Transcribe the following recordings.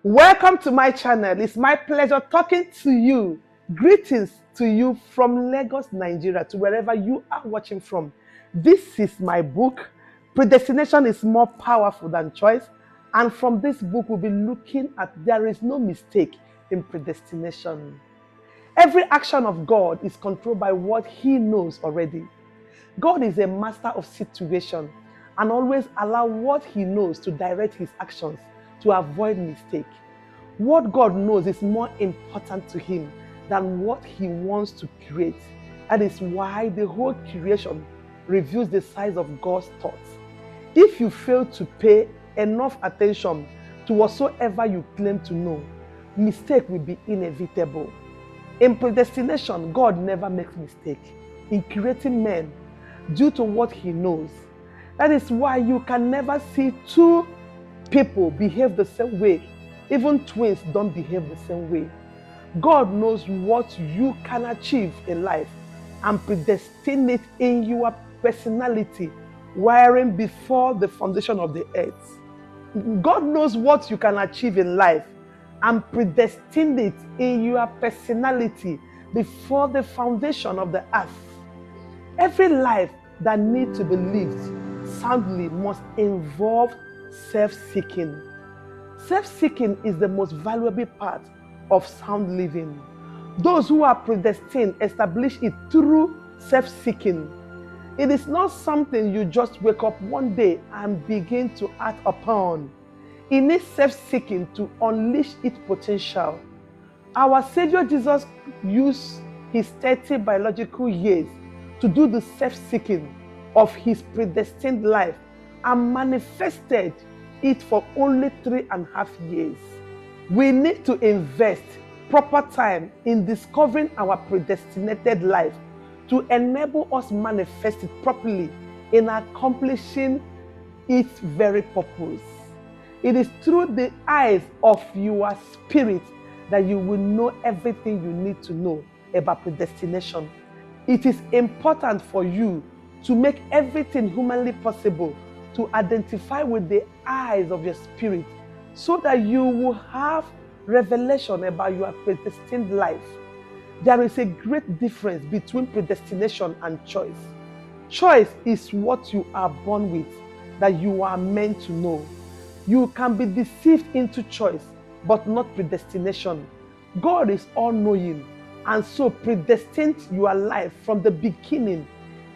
Welcome to my channel. It's my pleasure talking to you. Greetings to you from Lagos, Nigeria, to wherever you are watching from. This is my book, Predestination is More Powerful Than Choice. And from this book, we'll be looking at there is no mistake in predestination. Every action of God is controlled by what He knows already. God is a master of situation and always allow what He knows to direct His actions to avoid mistake. What God knows is more important to Him than what He wants to create. That is why the whole creation reveals the size of God's thoughts. If you fail to pay enough attention to whatsoever you claim to know, mistake will be inevitable. In predestination, God never makes mistake in creating men due to what He knows. That is why you can never see two people behave the same way. Even twins don't behave the same way. God knows what you can achieve in life and predestine it in your personality, wiring before the foundation of the earth. God knows what you can achieve in life and predestine it in your personality before the foundation of the earth. Every life that needs to be lived soundly must involve self-seeking. Self-seeking is the most valuable part of sound living. Those who are predestined establish it through self-seeking. It is not something you just wake up one day and begin to act upon. It needs self-seeking to unleash its potential. Our Savior Jesus used His 30 biological years to do the self-seeking of His predestined life and manifested it for only 3.5 years. We need to invest proper time in discovering our predestinated life to enable us manifest it properly in accomplishing its very purpose. It is through the eyes of your spirit that you will know everything you need to know about predestination. It is important for you to make everything humanly possible to identify with the eyes of your spirit so that you will have revelation about your predestined life. There is a great difference between predestination and choice. Choice is what you are born with, that you are meant to know. You can be deceived into choice, but not predestination. God is all-knowing, and so predestined your life from the beginning.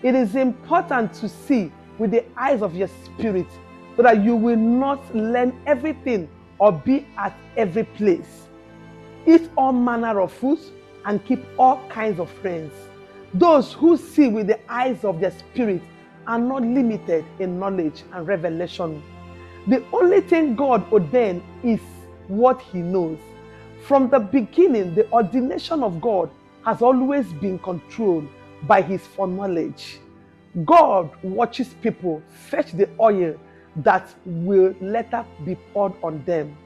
It is important to see with the eyes of your spirit so that you will not learn everything or be at every place. Eat all manner of foods and keep all kinds of friends. Those who see with the eyes of their spirit are not limited in knowledge and revelation. The only thing God ordained is what He knows. From the beginning, the ordination of God has always been controlled by His foreknowledge. God watches people fetch the oil that will later be poured on them.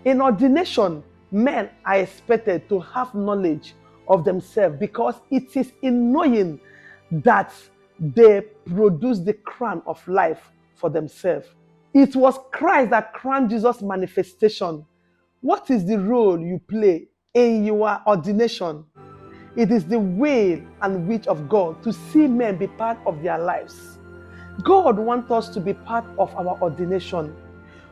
In ordination, men are expected to have knowledge of themselves because it is in knowing that they produce the crown of life for themselves. It was Christ that crowned Jesus' manifestation. What is the role you play in your ordination? It is the will and wish of God to see men be part of their lives. God wants us to be part of our ordination.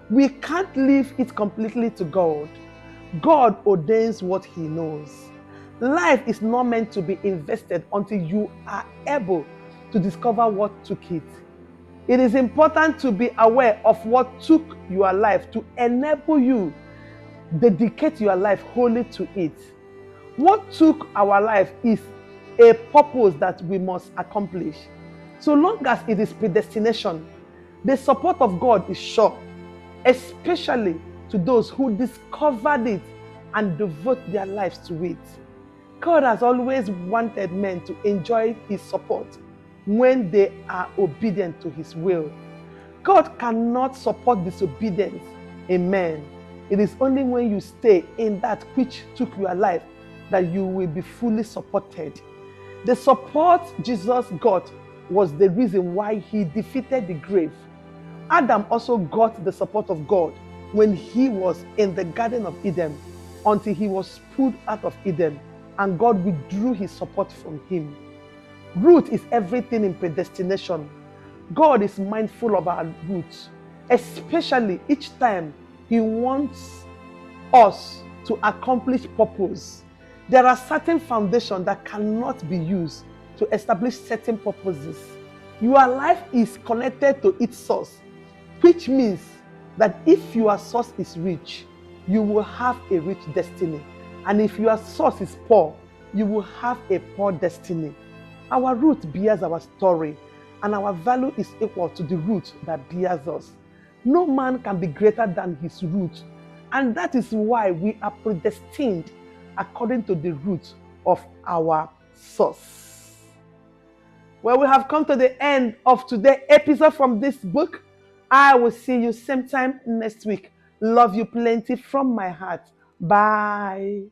We can't leave it completely to God. God ordains what He knows. Life is not meant to be invested until you are able to discover what took it. It is important to be aware of what took your life to enable you dedicate your life wholly to it. What took our life is a purpose that we must accomplish. So long as it is predestination, the support of God is sure, especially to those who discovered it and devote their lives to it. God has always wanted men to enjoy His support when they are obedient to His will. God cannot support disobedience in men. It is only when you stay in that which took your life that you will be fully supported. The support Jesus got was the reason why He defeated the grave. Adam also got the support of God when he was in the Garden of Eden until he was pulled out of Eden and God withdrew his support from him. Root is everything in predestination. God is mindful of our roots, especially each time he wants us to accomplish purpose. There are certain foundations that cannot be used to establish certain purposes. Your life is connected to its source, which means that if your source is rich, you will have a rich destiny. And if your source is poor, you will have a poor destiny. Our root bears our story, and our value is equal to the root that bears us. No man can be greater than his root, and that is why we are predestined according to the root of our source. Well, we have come to the end of today's episode from this book. I will see you same time next week. Love you plenty from my heart. Bye.